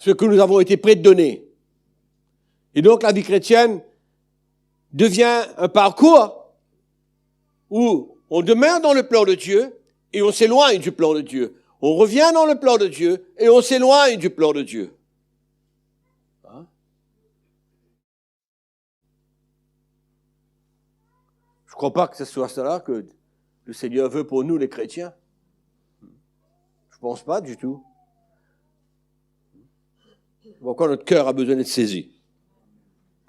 ce que nous avons été prêts de donner. Et donc la vie chrétienne devient un parcours où on demeure dans le plan de Dieu et on s'éloigne du plan de Dieu. On revient dans le plan de Dieu et on s'éloigne du plan de Dieu. Hein? Je ne crois pas que ce soit cela que le Seigneur veut pour nous les chrétiens. Je ne pense pas du tout. Encore notre cœur a besoin d'être saisi.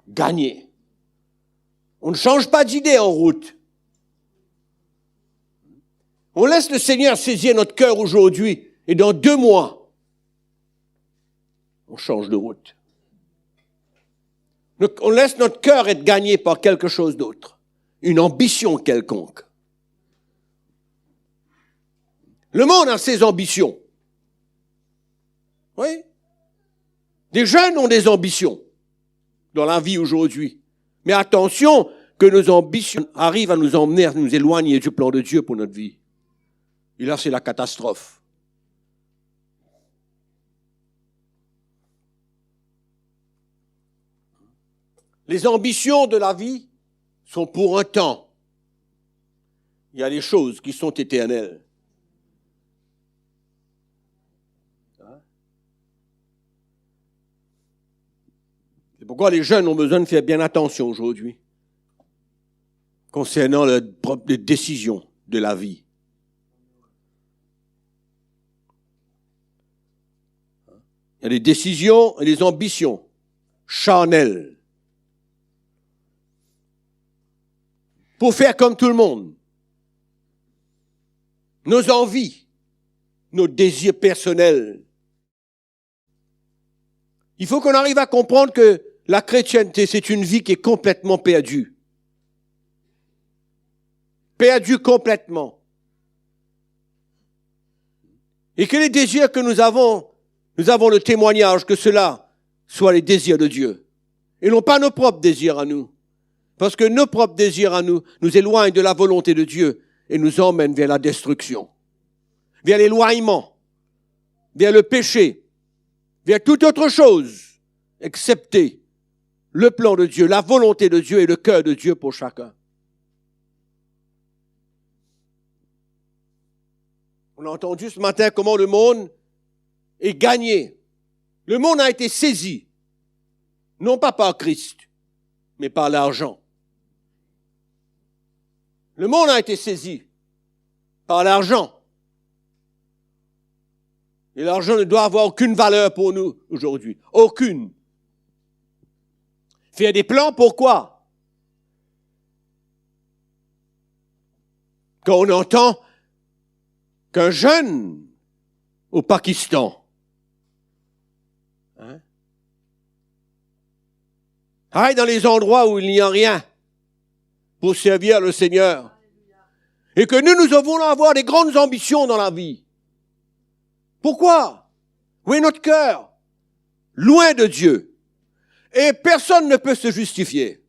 Gagner. On ne change pas d'idée en route. On laisse le Seigneur saisir notre cœur aujourd'hui et dans 2 mois, on change de route. On laisse notre cœur être gagné par quelque chose d'autre, une ambition quelconque. Le monde a ses ambitions. Oui. Des jeunes ont des ambitions dans la vie aujourd'hui. Mais attention que nos ambitions arrivent à nous emmener, à nous éloigner du plan de Dieu pour notre vie. Et là, c'est la catastrophe. Les ambitions de la vie sont pour un temps. Il y a des choses qui sont éternelles. C'est pourquoi les jeunes ont besoin de faire bien attention aujourd'hui concernant les décisions de la vie. Il y a des décisions et des ambitions charnelles pour faire comme tout le monde. Nos envies, nos désirs personnels. Il faut qu'on arrive à comprendre que la chrétienté, c'est une vie qui est complètement perdue. Perdue complètement. Et que les désirs que nous avons le témoignage que cela soit les désirs de Dieu. Et non pas nos propres désirs à nous. Parce que nos propres désirs à nous éloignent de la volonté de Dieu et nous emmènent vers la destruction, vers l'éloignement, vers le péché, vers toute autre chose, excepté le plan de Dieu, la volonté de Dieu et le cœur de Dieu pour chacun. On a entendu ce matin comment le monde est gagné. Le monde a été saisi, non pas par Christ, mais par l'argent. Le monde a été saisi par l'argent. Et l'argent ne doit avoir aucune valeur pour nous aujourd'hui. Aucune. Faire des plans, pourquoi? Quand on entend qu'un jeune au Pakistan aille dans les endroits où il n'y a rien pour servir le Seigneur. Et que nous devons avoir des grandes ambitions dans la vie. Pourquoi? Où est notre cœur? Loin de Dieu. Et personne ne peut se justifier.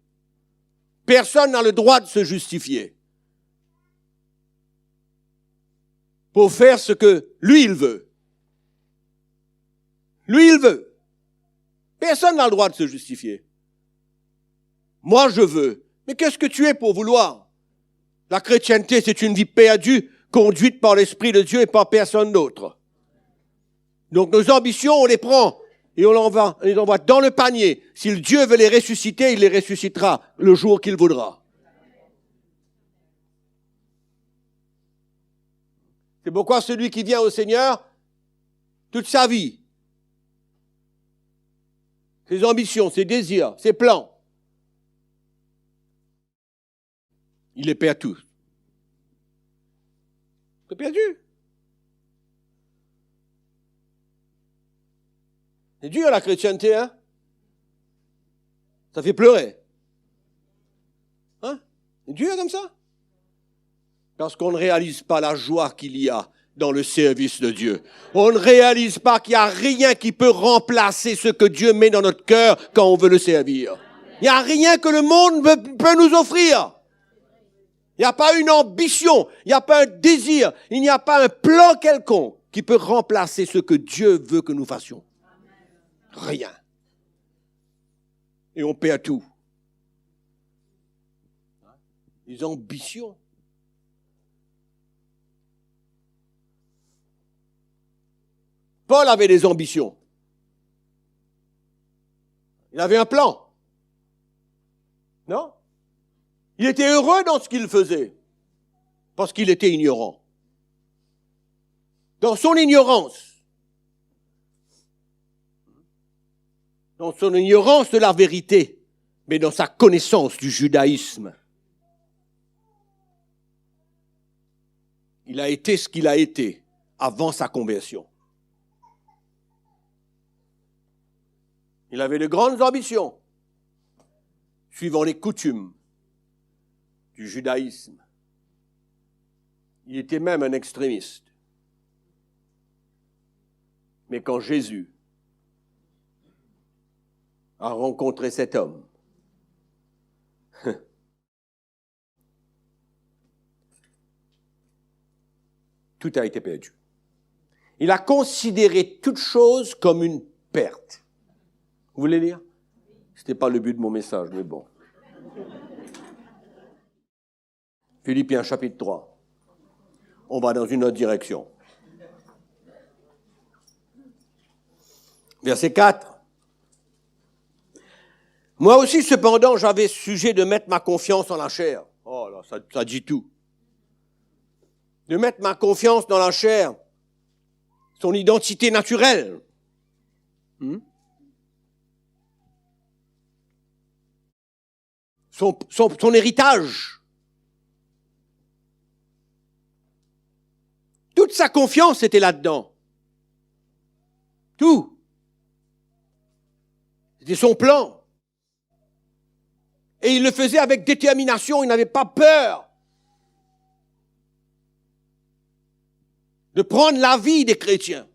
Personne n'a le droit de se justifier. Pour faire ce que lui, il veut. Lui, il veut. Personne n'a le droit de se justifier. Moi, je veux. Mais qu'est-ce que tu es pour vouloir? La chrétienté, c'est une vie perdue, conduite par l'Esprit de Dieu et par personne d'autre. Donc nos ambitions, on les prend et on les envoie dans le panier. Si le Dieu veut les ressusciter, il les ressuscitera le jour qu'il voudra. C'est pourquoi celui qui vient au Seigneur, toute sa vie, ses ambitions, ses désirs, ses plans, il les perd tous. C'est perdu. C'est dur la chrétienté, hein? Ça fait pleurer. Hein? C'est dur comme ça? Parce qu'on ne réalise pas la joie qu'il y a dans le service de Dieu. On ne réalise pas qu'il n'y a rien qui peut remplacer ce que Dieu met dans notre cœur quand on veut le servir. Il n'y a rien que le monde peut nous offrir. Il n'y a pas une ambition, il n'y a pas un désir, il n'y a pas un plan quelconque qui peut remplacer ce que Dieu veut que nous fassions. Rien. Et on perd tout. Les ambitions. Paul avait des ambitions. Il avait un plan. Non? Il était heureux dans ce qu'il faisait. Parce qu'il était ignorant. Dans son ignorance. Dans son ignorance de la vérité. Mais dans sa connaissance du judaïsme. Il a été ce qu'il a été avant sa conversion. Il avait de grandes ambitions, suivant les coutumes du judaïsme. Il était même un extrémiste. Mais quand Jésus a rencontré cet homme, tout a été perdu. Il a considéré toute chose comme une perte. Vous voulez lire? Ce n'était pas le but de mon message, mais bon. Philippiens chapitre 3. On va dans une autre direction. Verset 4. Moi aussi, cependant, j'avais sujet de mettre ma confiance en la chair. Oh là, ça dit tout. De mettre ma confiance dans la chair, son identité naturelle. Son héritage. Toute sa confiance était là-dedans. Tout. C'était son plan. Et il le faisait avec détermination, il n'avait pas peur de prendre la vie des chrétiens.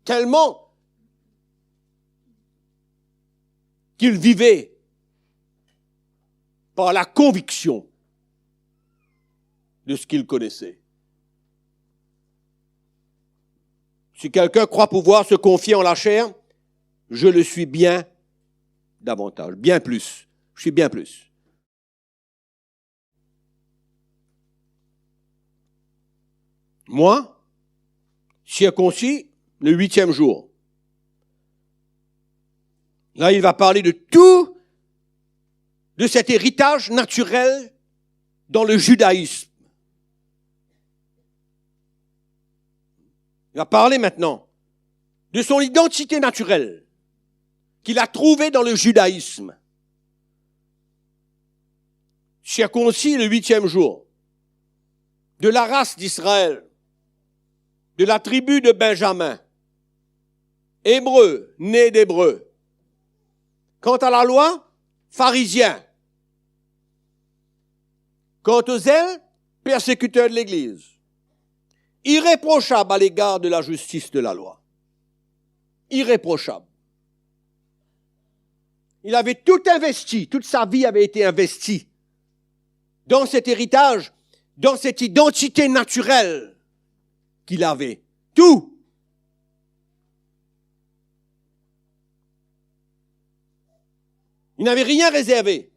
Tellement qu'il vivait par la conviction de ce qu'il connaissait. Si quelqu'un croit pouvoir se confier en la chair, je le suis bien davantage, bien plus. Je suis bien plus. Moi, circoncis le 8e jour. Là, il va parler de tout, de cet héritage naturel dans le judaïsme. Il va parler maintenant de son identité naturelle qu'il a trouvée dans le judaïsme. Circoncis le 8e jour, de la race d'Israël, de la tribu de Benjamin, hébreu, né d'hébreu. Quant à la loi, pharisien. Quant aux zèles, persécuteur de l'Église. Irréprochable à l'égard de la justice de la loi. Irréprochable. Il avait tout investi, toute sa vie avait été investie dans cet héritage, dans cette identité naturelle qu'il avait. Tout. Il n'avait rien réservé.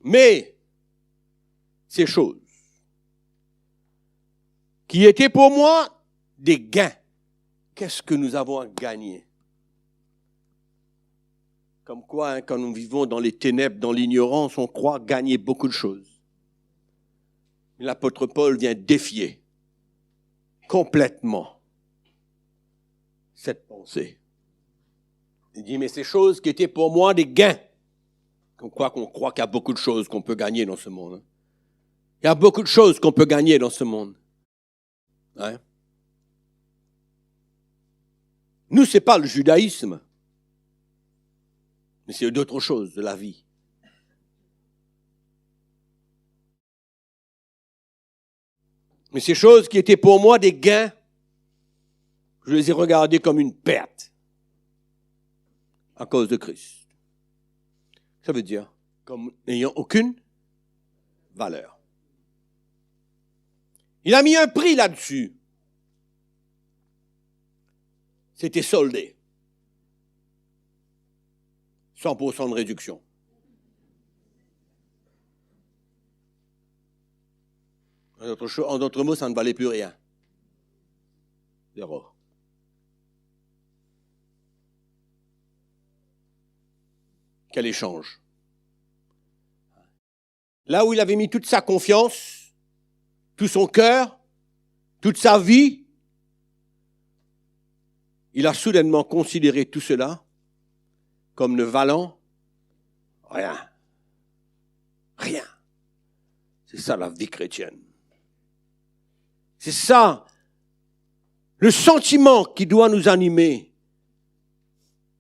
Mais ces choses qui étaient pour moi des gains, qu'est-ce que nous avons à gagner? Comme quoi, quand nous vivons dans les ténèbres, dans l'ignorance, on croit gagner beaucoup de choses. L'apôtre Paul vient défier complètement cette pensée. Il dit, mais ces choses qui étaient pour moi des gains, qu'on croit qu'il y a beaucoup de choses qu'on peut gagner dans ce monde. Il y a beaucoup de choses qu'on peut gagner dans ce monde. Hein? Nous, c'est pas le judaïsme, mais c'est d'autres choses de la vie. Mais ces choses qui étaient pour moi des gains, je les ai regardées comme une perte à cause de Christ. Ça veut dire comme n'ayant aucune valeur. Il a mis un prix là-dessus. c'était soldé. 100% de réduction. En d'autres mots, ça ne valait plus rien. Zéro. Quel échange. Là où il avait mis toute sa confiance, tout son cœur, toute sa vie, il a soudainement considéré tout cela comme ne valant rien. Rien. C'est ça la vie chrétienne. C'est ça le sentiment qui doit nous animer.